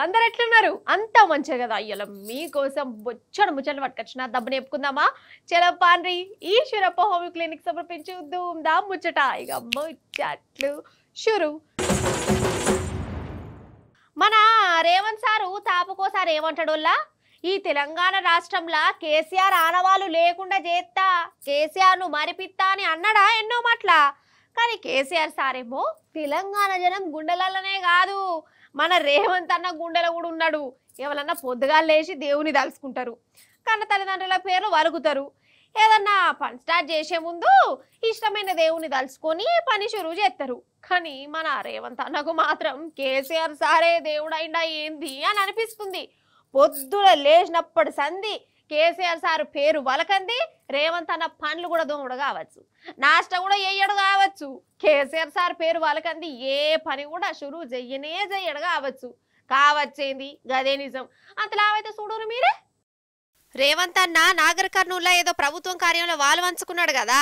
అందరు ఎట్లున్నారు? అంతా మంచిగా కదా? అయ్యల మీకోసం బొచ్చడు ముచ్చట్లు పట్టుకొచ్చిన దబ్బుని చెప్పుకుందామా? చలో పాండ్రి ఈశ్వరప్ప హోమ్ క్లినిక్ సమర్పించు ధూమ్ ధామ్ ముచ్చట. ఇక ముచ్చట్లు షురు. మన రేవంత్ సారు తాపకోసారి ఏమంటాడోల్లా, ఈ తెలంగాణ రాష్ట్రంలో కేసీఆర్ ఆనవాళ్ళు లేకుండా చేస్తా, కేసీఆర్ ను మరిపిత్తా అని అన్నాడా ఎన్నో మాటల. కానీ కేసీఆర్ సారేమో తెలంగాణ జనం గుండెలలోనే కాదు, మన రేవంత్ అన్న గుండెలో కూడా ఉన్నాడు. ఎవరన్నా పొద్దుగా లేచి దేవుని తలుసుకుంటారు, కన్న తల్లిదండ్రుల పేర్లు వలుగుతారు. ఏదన్నా పని స్టార్ట్ చేసే ముందు ఇష్టమైన దేవుని తలుసుకొని పని షురువు చేస్తారు. కానీ మన రేవంత్ అన్నకు మాత్రం కేసీఆర్ సారే దేవుడైందా ఏంది అని అనిపిస్తుంది. పొద్దున లేచినప్పటి సంధి కేసీఆర్ సార్ పేరు వలకంది, రేవంత్ అన్న పనులు కూడా దోముడు కావచ్చు, నాష్ట కూడా వేయడు కావచ్చు. కేసీఆర్ సార్ పేరు వలకంది ఏ పని కూడా షురువు చెయ్యడు కావచ్చేంది గదే నిజం. అంతలావైతే చూడరు మీరే. రేవంత్ అన్న నాగర్ కర్నూల్లో ఏదో ప్రభుత్వం కార్యంలో వాళ్ళు వంచుకున్నాడు కదా,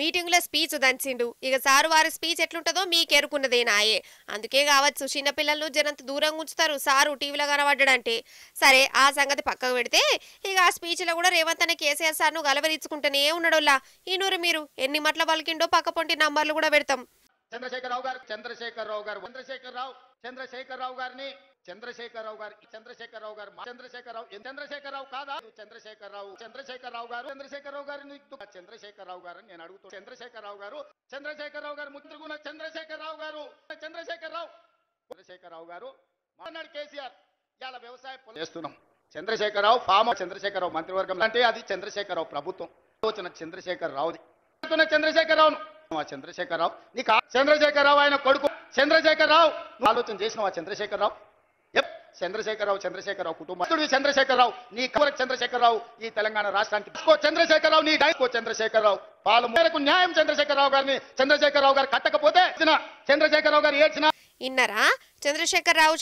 మీటింగ్ లో స్పీచ్ దంచిండు. ఇక సారు వారి స్పీచ్ ఎట్లుంటదో మీకెరుకున్నదేనాయే. అందుకే కావచ్చు చిన్నపిల్లలను జనంత దూరంగా ఉంచుతారు సారు టీవీలో కనబడ్డాడంటే. సరే ఆ సంగతి పక్కకు పెడితే, ఇక ఆ స్పీచ్ లో కూడా రేవంత్ అన్న కేసీఆర్ సార్ను గలవరించుకుంటూనే ఉన్నాడోల్లా. ఈ నూరు మీరు ఎన్ని మట్ల పలికిండో పక్క పొంటి నంబర్లు కూడా పెడతాం. చంద్రశేఖరరావు గారు చంద్రశేఖరరావు గారిని చంద్రశేఖరరావు గారు చంద్రశేఖరరావు కాదా చంద్రశేఖరరావు గారు నేను అడుగుతూ చంద్రశేఖరరావు గారు ముద్రగుణ చంద్రశేఖరరావు గారు మాట్లాడు కేసీఆర్ ఇవాళ వ్యవసాయ చేస్తున్నాం. చంద్రశేఖరరావు చంద్రశేఖరరావు మంత్రివర్గం అంటే అది చంద్రశేఖరరావు ప్రభుత్వం ఆలోచన. చంద్రశేఖరరావు చంద్రశేఖరరావు ఆయన కొడుకు చంద్రశేఖరరావు ఆలోచన చేసినావా? చంద్రశేఖరరావు కుటుంబం చంద్రశేఖరరావు నీ కవర్ చంద్రశేఖరరావు ఈ తెలంగాణ రాష్ట్రానికి చంద్రశేఖరరావు నీ చంద్రశేఖరరావు పాల మేరకు న్యాయం చంద్రశేఖరరావు గారు కట్టకపోతే చంద్రశేఖరరావు గారు ఏడ్చిన ఇన్నరా చంద్రశేఖరరావు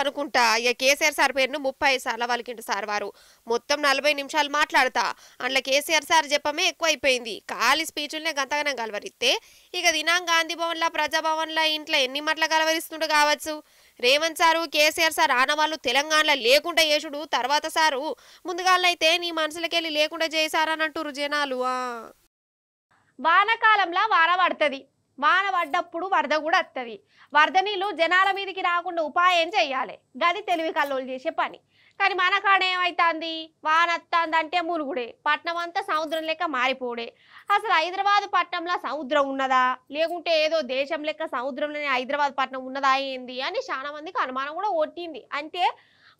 అనుకుంటా. ఇక కేసీఆర్ సార్ పేరును 30 సార్లు వలికిండు సార్ వారు. మొత్తం 40 నిమిషాలు మాట్లాడతా. అందులో కేసీఆర్ సార్ చెప్పమే ఎక్కువ అయిపోయింది. ఖాళీ స్పీచులనే గంతగానం గలవరిస్తే ఇక దినాం గాంధీ భవన్లా ప్రజాభవన్లా ఇంట్లో ఎన్ని మట్ల గలవరిస్తుండో కావచ్చు. రేవంత్ సారు కేసీఆర్ సార్ ఆనవాళ్ళు తెలంగాణలో లేకుండా చేసుడు తర్వాత సారు ముందుగాళ్ళైతే నీ మనసులకెళ్ళి లేకుండా చేశారనంటారు జనాలు. వానకాలంలో వాన పడుతుంది, వాన పడ్డప్పుడు వరద కూడా వస్తుంది. వరద నీళ్ళు జనాల మీదకి రాకుండా ఉపాయం చెయ్యాలి, గది తెలివి కల్లోలు చేసే పని. కానీ మన కాడ ఏమైతుంది, వాన వస్తుందంటే మునుగుడే, పట్నం అంతా సముద్రం లెక్క మారిపోడే. అసలు హైదరాబాద్ పట్నంలో సముద్రం ఉన్నదా, లేకుంటే ఏదో దేశం లెక్క సముద్రంలోనే హైదరాబాద్ పట్నం ఉన్నదా ఏంది అని చాలా మందికి అనుమానం కూడా ఒట్టింది. అంటే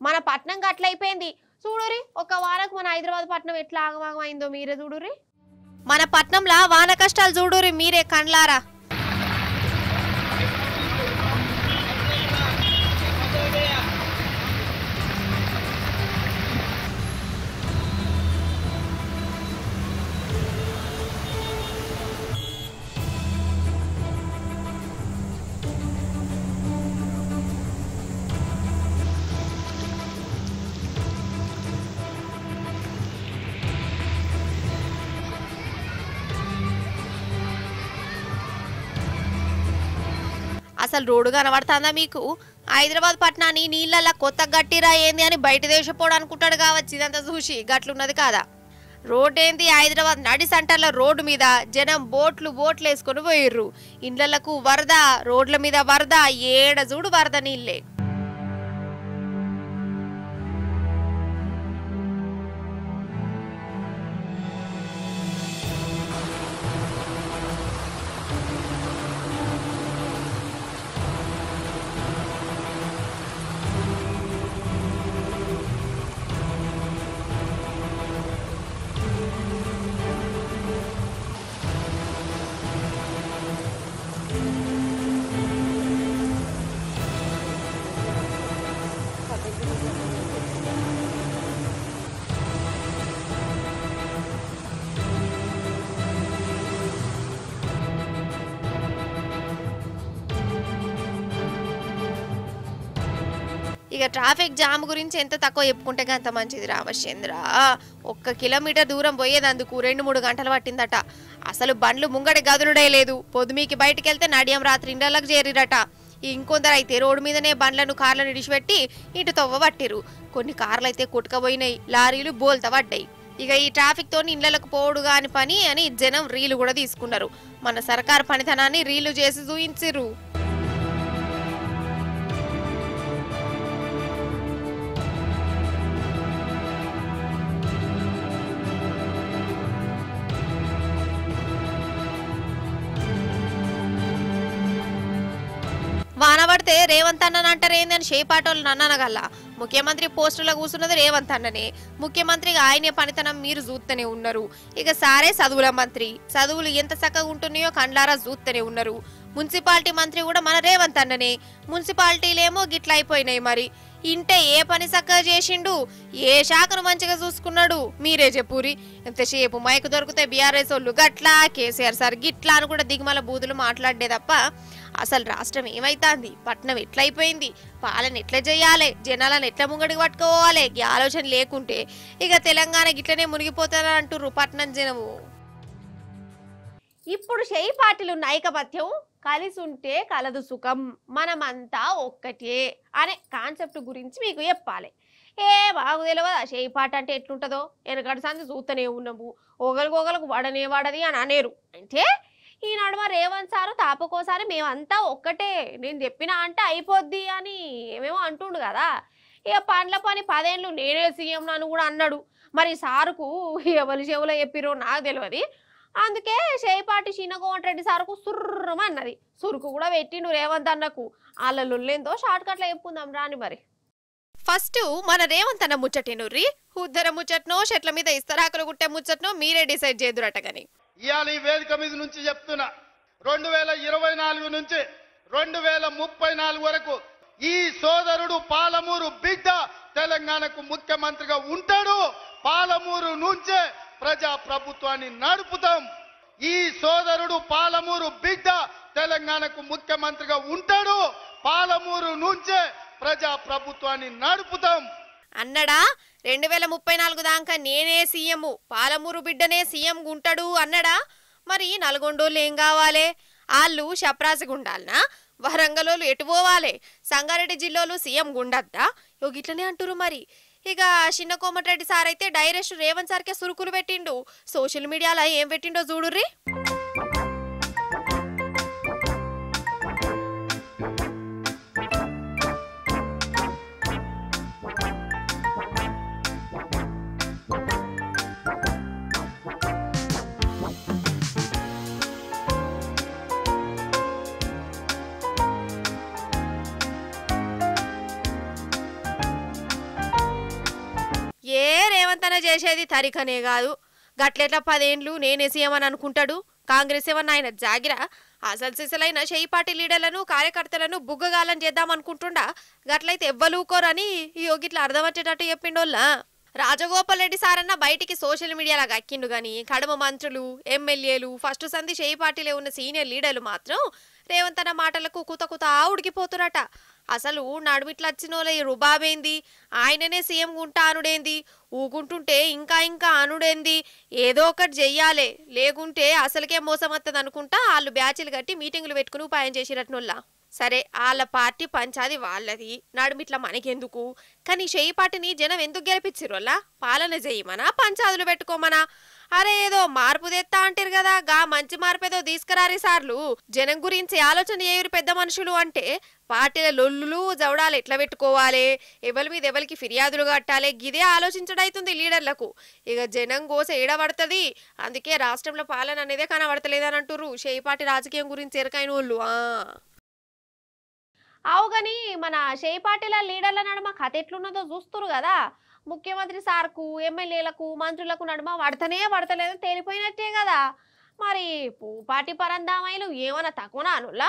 మన పట్నం గట్లయిపోయింది. చూడురి, ఒక వారకు మన హైదరాబాద్ పట్నం ఎట్లా ఆగమాగమైందో మీరే చూడురి. మన పట్నంలో వాన కష్టాలు చూడురి మీరే కండ్లారా. అసలు రోడ్డు కనబడుతుందా మీకు? హైదరాబాద్ పట్టణాన్ని నీళ్ళల్లా కొత్త గట్టిరా ఏంది అని బయట దేశపోడు అనుకుంటాడు కావచ్చు. ఇదంతా చూసి గట్లున్నది కాదా? రోడ్ ఏంది, హైదరాబాద్ నడి సెంటర్లో రోడ్డు మీద జనం బోట్లు వేసుకొని పోయిర్రు. ఇండ్లకు వరద, రోడ్ల మీద వరద, ఏడ చూడు వరద నీళ్ళే. ఇక ట్రాఫిక్ జామ్ గురించి ఎంత తక్కువ చెప్పుకుంటే అంత మంచిది రామచంద్ర. 1 కిలోమీటర్ దూరం పోయేదందుకు 2-3 గంటలు పట్టిందట. అసలు బండ్లు ముంగడి గదులుడే లేదు. పొద్దుమీకి బయటికి వెళ్తే నడియం రాత్రి ఇండ్లకు చేరిరట. ఇంకొందరు అయితే రోడ్డు మీదనే బండ్లను కార్లను ఇడిచిపెట్టి ఇటు తవ్వ పట్టిరు. కొన్ని కార్లు అయితే కొట్టుకపోయినాయి, లారీలు బోల్తా పడ్డాయి. ఇక ఈ ట్రాఫిక్ తోని ఇళ్లకు పోడు కాని పని అని జనం రీలు కూడా తీసుకున్నారు. మన సర్కార్ పనితనాన్ని రీలు చేసి చూయించిర్రు. వాన పడితే రేవంత్ అన్నని అంటారు ఏందని షేపాటోళ్ళు నన్ననగల్లా. ముఖ్యమంత్రి పోస్టులో కూర్చున్నది రేవంత్ అన్ననే. ముఖ్యమంత్రిగా ఆయనే పనితనం మీరు చూస్తూనే ఉన్నారు. ఇక సారే చదువుల మంత్రి, చదువులు ఎంత చక్కగా ఉంటున్నాయో కండ్లారా చూస్తూనే ఉన్నారు. మున్సిపాలిటీ మంత్రి కూడా మన రేవంత్ అన్ననే. మున్సిపాలిటీలేమో గిట్ల అయిపోయినాయి. మరి ఇంటే ఏ పని చక్కగా చేసిండు, ఏ శాఖను మంచిగా చూసుకున్నాడు మీరే చెప్పురి. ఎంతసేపు మైకు దొరికితే బీఆర్ఎస్ వాళ్ళు గట్లా, కేసీఆర్ సార్ గిట్లా అని కూడా దిగుమల బూతులు మాట్లాడే తప్ప అసలు రాష్ట్రం ఏమైతాంది, పట్నం ఎట్లయిపోయింది, పాలన ఎట్లా చేయాలి, జనాలను ఎట్లా ముంగడికి పట్టుకోవాలి ఈ ఆలోచన లేకుంటే ఇక తెలంగాణ గిట్లనే మునిగిపోతారని అంటుర్రు పట్నం జనము. ఇప్పుడు షెయి పార్టీలు ఉన్న ఐకమత్యం, కలిసి ఉంటే కలదు సుఖం, మనమంతా ఒక్కటే అనే కాన్సెప్ట్ గురించి మీకు చెప్పాలి. మాకు తెలియదా షెయి పార్టీ అంటే ఎట్లుంటుందో, వెనకటి సంది చూస్తూనే ఉన్నాము, ఒకరికొకరికి వడనే వడది అని అనేరు. అంటే ఈ నడుమ రేవంత్ సారు తాపకోసారి మేమంతా ఒక్కటే, నేను చెప్పినా అంటే అయిపోద్ది అని ఏమేమో అంటుండు కదా. ఇక పండ్ల పని 10 ఏళ్ళు నేనే సీఎం నన్ను కూడా అన్నాడు. మరి సారుకు ఎవరి చెవులో చెప్పిరో నాకు తెలియదు. అందుకే షేపాటి చిన్నకోమటిరెడ్డి సార్కు సుర్రమన్నది. సురుకు కూడా పెట్టిండు రేవంత్ అన్నకు. వాళ్ళ లొల్లేందో షార్ట్ కట్లో చెప్పుకుందాం రాని. మరి ఫస్ట్ మన రేవంత్ అన్న ముచ్చటేనుర్రి. ఉద్దర ముచ్చట్నో, చెట్ల మీద ఇస్తరాకులు గుట్టే ముచ్చట్నో మీరే డిసైడ్ చేదురట. గాని ఇవాళ ఈ వేదిక మీద నుంచి చెప్తున్నా, 2024 నుంచి 2034 వరకు ఈ సోదరుడు పాలమూరు బిడ్డ తెలంగాణకు ముఖ్యమంత్రిగా ఉంటాడు. పాలమూరు నుంచే ప్రజా ప్రభుత్వాన్ని నడుపుతాం. ఈ సోదరుడు పాలమూరు బిడ్డ తెలంగాణకు ముఖ్యమంత్రిగా ఉంటాడు. పాలమూరు నుంచే ప్రజా ప్రభుత్వాన్ని నడుపుతాం అన్నడా. 2034 దాకా నేనే సీఎం, పాలమూరు బిడ్డనే సీఎం గుంటాడు అన్నడా. మరి నల్గొండోళ్ళు ఏం కావాలి? వాళ్ళు షప్రాసి గుండాలనా? వరంగలోళ్ళు ఎటు పోవాలి? సంగారెడ్డి జిల్లాలో సీఎం గుండద్దా? గిట్లనే అంటురు. మరి ఇక చిన్న కోమటిరెడ్డి సార్ అయితే డైరెక్ట్ రేవంత్ సార్కే సురుకులు పెట్టిండు. సోషల్ మీడియాలో ఏం పెట్టిండో చూడుర్రి. రేవంత్ అన్న చేసేది తరికనే కాదు, గట్లెట్లా 10 ఏళ్ళు నేనే సీఎం అని అనుకుంటాడు. కాంగ్రెస్ ఏమన్నా ఆయన జాగిరా? అసలు సిసలైన షెయి పార్టీ లీడర్లను, కార్యకర్తలను బుగ్గగాలని చేద్దాం అనుకుంటుండా. గట్లయితే ఎవ్వలూకోరని గిట్లా అర్థం వచ్చేటట్టు చెప్పిండోళ్ళ. రాజగోపాల్ రెడ్డి సారన్న బయటికి సోషల్ మీడియాలో గక్కిండు గాని కడమ మంత్రులు, ఎమ్మెల్యేలు, ఫస్ట్ సంధి షెయి పార్టీలో ఉన్న సీనియర్ లీడర్లు మాత్రం రేవంత్ అన్న మాటలకు కుత ఉడికిపోతురట. అసలు నడుమిట్లా వచ్చినోళ్ళ ఈ రుబాబేంది, ఆయననే సీఎం గుంటా అనుడేంది, ఊకుంటుంటే ఇంకా అనుడేంది, ఏదో ఒకటి చెయ్యాలి, లేకుంటే అసలుకే మోసం వస్తుంది అనుకుంటా వాళ్ళు బ్యాచ్లు కట్టి మీటింగులు పెట్టుకుని ఉపాయం చేసిరట్నోళ్ళ. సరే వాళ్ళ పార్టీ పంచాది వాళ్ళది, నడుమిట్లా మనకెందుకు? కానీ షెయి పార్టీని జనం ఎందుకు గెలిపించిరోళ్ళ? పాలన చేయమనా, పంచాదులు పెట్టుకోమనా? అరే ఏదో మార్పు తెత్తా అంటారు కదా, గా మంచి మార్పేదో తీసుకురారి సార్లు. జనం గురించి ఆలోచన చేయరు పెద్ద మనుషులు. అంటే పార్టీల లొల్లులు జవడాలు ఎట్లా పెట్టుకోవాలి, ఎవరి మీద ఎవరికి ఫిర్యాదులు కట్టాలి, గిదే ఆలోచించడైతుంది లీడర్లకు. ఇక జనం గోస ఏడబడుతుంది. అందుకే రాష్ట్రంలో పాలన అనేదే కనబడతలేదని అంటుర్రు షెయి పార్టీ రాజకీయం గురించి ఎరకైన వాళ్ళు. అవుగని మన షెయి పార్టీల లీడర్ల నడుమ కథ ఎట్లున్నదో చూస్తురు కదా. ముఖ్యమంత్రి సార్కు, ఎమ్మెల్యేలకు, మంత్రులకు నడుమ పడతలేదని తేలిపోయినట్టే కదా. మరి పార్టీ పరందామాయిలు ఏమన్నా తక్కువనా అనుల్లా?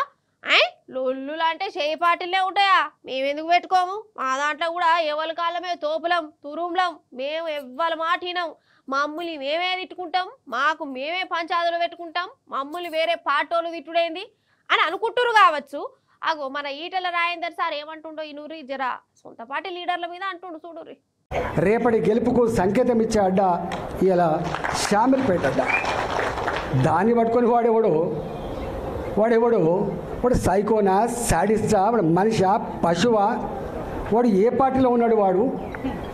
లొల్లులు అంటే షెయి పార్టీలే ఉంటాయా? మేమెందుకు పెట్టుకోము? మా దాంట్లో కూడా ఎవరి కాలమే తోపులం, తురుంలం, మేము ఎవ్వరి మాటినాం. మమ్మల్ని మేమే తిట్టుకుంటాం, మాకు మేమే పంచాదులు పెట్టుకుంటాం, మమ్మల్ని వేరే పార్టీలు తిట్టుడైంది అని అనుకుంటురు కావచ్చు. అగో మన ఈటెల రాజేందర్ సార్ ఏమంటుండో ఈ నూరి జరా సొంత పార్టీ లీడర్ల మీద అంటుండు చూడుర్రి. రేపటి గెలుపుకు సంకేతం ఇచ్చే అడ్డ ఇలా శామిల్పేట అడ్డ. దాన్ని పట్టుకొని వాడేవాడు వాడు సైకోనా, శాడిస్టా, వాడు మనిషా, పశువా, వాడు ఏ పార్టీలో ఉన్నాడు,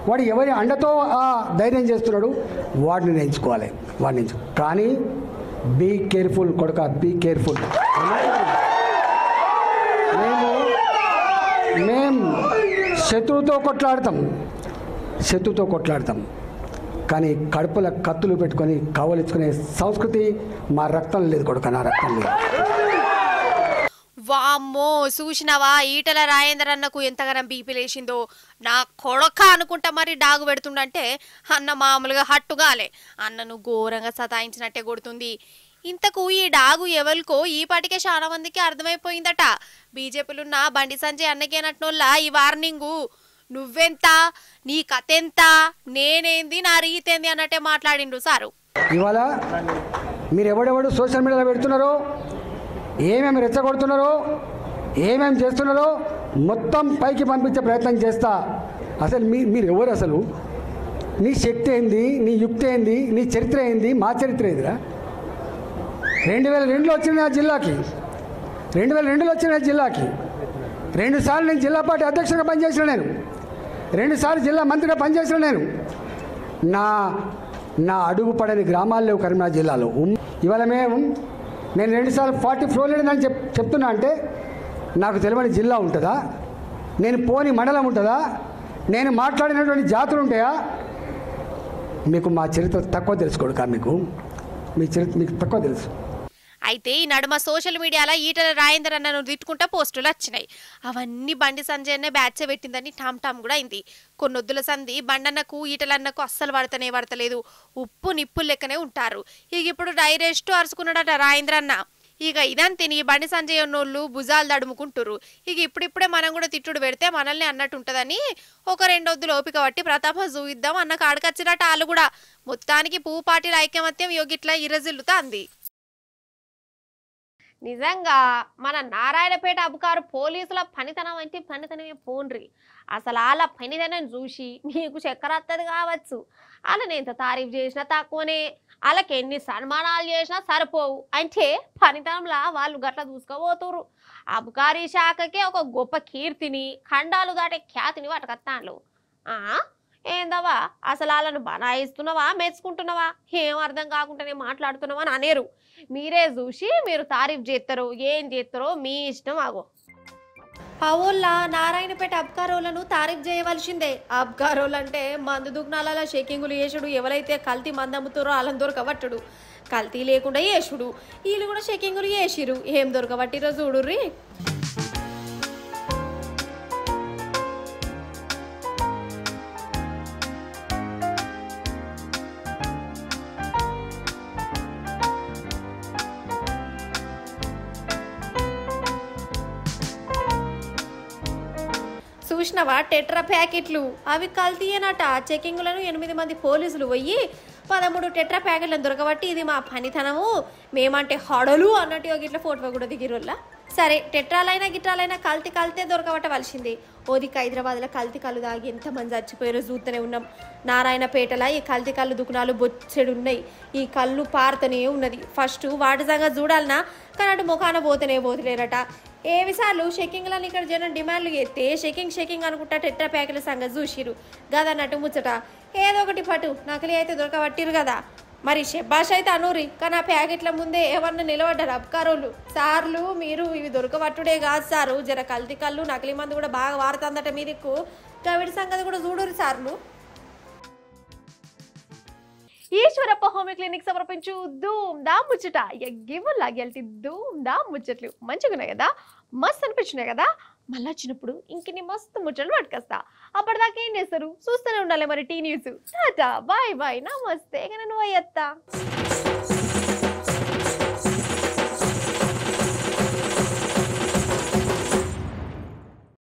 వాడు ఎవరి అండతో ఆ ధైర్యం చేస్తున్నాడు, వాడిని ఎంచుకోవాలి. కానీ బీ కేర్ఫుల్ కొడుక, బీ కేర్ఫుల్. మేము శత్రువుతో కొట్లాడతాం కానీ కడుపుల కత్తులు పెట్టుకొని కవలించుకునే సంస్కృతి మా రక్తం లేదు కొడుక, నా రక్తం లేదు. వామ్మో, చూసినవా ఈటల రాజేందర్ అన్నకు ఎంతగానం బీపీ లేచిందో. నా కొడక అనుకుంటా మరి డాగు పెడుతుండంటే అన్న మామూలుగా హట్టుగాలే. అన్నను ఘోరంగా సతాయించినట్టే కొడుతుంది. ఇంతకు ఈ డాగు ఎవరికో ఈ పాటికే చాలా మందికి అర్థమైపోయిందట. బీజేపీలున్న బండి సంజయ్ అన్నకేనట్నోళ్ళ ఈ వార్నింగు. నువ్వెంత, నీ కథెంత, నేనేంది, నా రీతేంది అన్నట్టే మాట్లాడిండు సారు. ఇవాళ మీరు ఎవడెవడు సోషల్ మీడియాలో పెడుతున్నారో, ఏమేమి రెచ్చగొడుతున్నారో, ఏమేమి చేస్తున్నారో మొత్తం పైకి పంపించే ప్రయత్నం చేస్తా. అసలు మీరు ఎవరు, అసలు నీ శక్తి ఏంది, నీ యుక్తి ఏంది, నీ చరిత్ర ఏంది, మా చరిత్ర ఏందిరా? 2002లో వచ్చిన నా జిల్లాకి, 2002లో వచ్చిన జిల్లాకి 2 సార్లు నేను జిల్లా పార్టీ అధ్యక్షుడిగా పనిచేసిన, నేను 2 సార్లు జిల్లా మంత్రిగా పనిచేసిన, నా అడుగు పడని గ్రామాలు లేవు కరీంనగర్ జిల్లాలో. ఇవాళ నేను 2 సార్లు 40 ఫ్లోర్ లేదని చెప్తున్నా అంటే నాకు తెలియని జిల్లా ఉంటుందా? నేను పోని మండలం ఉంటుందా? నేను మాట్లాడినటువంటి జాతులు ఉంటాయా? మీకు మా చరిత్ర తక్కువ తెలుసుకోడు, మీ చరిత్ర మీకు తక్కువ తెలుసు. అయితే ఈ నడుమ సోషల్ మీడియాలో ఈటల రాజేందర్ అన్నను తిట్టుకుంటా పోస్టులు వచ్చినాయి. అవన్నీ బండి సంజయ్ అన్నే బ్యాచ్ పెట్టిందని టామ్ కూడా అయింది. కొన్నొద్దుల సంధి బండన్నకు ఈటలన్నకు అస్సలు పడతలేదు. ఉప్పు నిప్పులు లెక్కనే ఉంటారు. ఇక ఇప్పుడు డైరెస్ట్ అరుచుకున్నాడట రాజేంద్ర అన్న. ఇక ఇదంతే, ఈ బండి సంజయ్ ఉన్నోళ్ళు భుజాలు దడుముకుంటురు. ఇక ఇప్పుడిప్పుడే మనం కూడా తిట్టుడు పెడితే మనల్ని అన్నట్టు ఉంటుందని ఒక 2 వద్దులు ఓపిక పట్టి ప్రతాపం చూయిద్దాం అన్న కాడకొచ్చినట్ట వాళ్ళు కూడా. మొత్తానికి పువ్వు పార్టీల ఐకమత్యం యోగిట్లా ఇరజిల్లుతా అంది. నిజంగా మన నారాయణపేట అబకారు పోలీసుల పనితనం అంటే పనితనమే పోండ్రి. అసలు వాళ్ళ పనితనం చూసి మీకు చక్కెర వస్తుంది కావచ్చు. వాళ్ళని ఎంత తారీఫ్ చేసినా తక్కువనే, వాళ్ళకి ఎన్ని సన్మానాలు చేసినా సరిపోవు. అంటే పనితనంలా వాళ్ళు గట్ల చూసుకోబోతురు. అబకారీ శాఖకే ఒక గొప్ప కీర్తిని, ఖండాలు దాటే ఖ్యాతిని వాటికత్తాను. ఏందవా, అసలు వాళ్ళను బనాయిస్తున్నావా, మెచ్చుకుంటున్నావా, ఏం అర్థం కాకుండానే మాట్లాడుతున్నావా అని అనేరు. మీరే చూసి మీరు తారీఫ్ చేస్తారో ఏం చేస్తారో మీ ఇష్టం. ఆగో అవోళ్ళ నారాయణపేట అబ్కారోళ్లను తారీఫ్ చేయవలసిందే. అబ్కారోళ్ళు అంటే మందు దుగ్నాల షేకింగులు చేసుడు, ఎవరైతే కల్తీ మందు అమ్ముతారో వాళ్ళని దొరకబట్టుడు, కల్తీ లేకుండా చేసుడు. వీళ్ళు కూడా షేకింగులు చేసిరు, ఏం దొరకబట్టిరో చూడుర్రి. చూసినవా టెట్రా ప్యాకెట్లు, అవి కల్తీయేనట. చెకింగ్లను 8 మంది పోలీసులు పోయి 13 టెట్రా ప్యాకెట్లను దొరకబట్టి ఇది మా పనితనము, మేమంటే హడలు అన్నట్టు ఇట్లా ఫోటో కూడా దిగిరోళ్ళ. సరే, టెట్రాలైనా గిట్రాలైనా కల్తీ దొరకబట్టవలసింది. ఓదికి హైదరాబాద్లో కల్తీ కళ్ళు దాగి ఎంతమంది చచ్చిపోయారో చూస్తూనే ఉన్నాం. నారాయణపేటలో ఈ కల్తీ కళ్ళు దుకాణాలు బొచ్చెడున్నాయి. ఈ కళ్ళు పారుతూనే ఉన్నది. ఫస్ట్ వాటి సంగతి చూడాలన్నా, కానీ అటు ముఖాన పోతలేరట. ఏవిసార్లు షెకింగ్లను ఇక్కడ జనం డిమాండ్లు ఎత్తే షెకింగ్ అనుకుంటా టెట్రా ప్యాకెట్ల సంగతి చూసిరు. గదన్నట్టు ముచ్చట ఏదో ఒకటి పట్టు నకిలీ అయితే దొరకబట్టిరు కదా. మరి షెబ్బాష్ అయితే అనూరి, కానీ ఆ ప్యాకెట్ల ముందే ఏమన్నా నిలబడ్డారు అబ్కారోళ్ళు. సార్లు మీరు ఇవి దొరకబట్టుడే కాదు సారు, జర కల్తీ కళ్ళు నకిలీ మందు కూడా బాగా వారుతుందట మీ దిక్కు, కోవిడ్ సంగతి కూడా చూడరు సార్లు. ఈశ్వరప్ప హోమియో క్లినిక్ సమర్పించు ధూమ్ దా ముచ్చట. ఎగ్గివ్వలా గెల్టి ధూమ్ దా ముచ్చట్లు మంచిగున్నాయి కదా, మస్తు అనిపించినాయి కదా. మళ్ళీ వచ్చినప్పుడు ఇంకిన్ని మస్తు ముచ్చట్లు పట్టుకొస్తా. అప్పటిదాకా ఏం చేస్తారు, చూస్తూనే ఉండాలి మరి టీ న్యూస్. బాయ్ బాయ్, నమస్తే. నువ్వు అయ్యత్తా.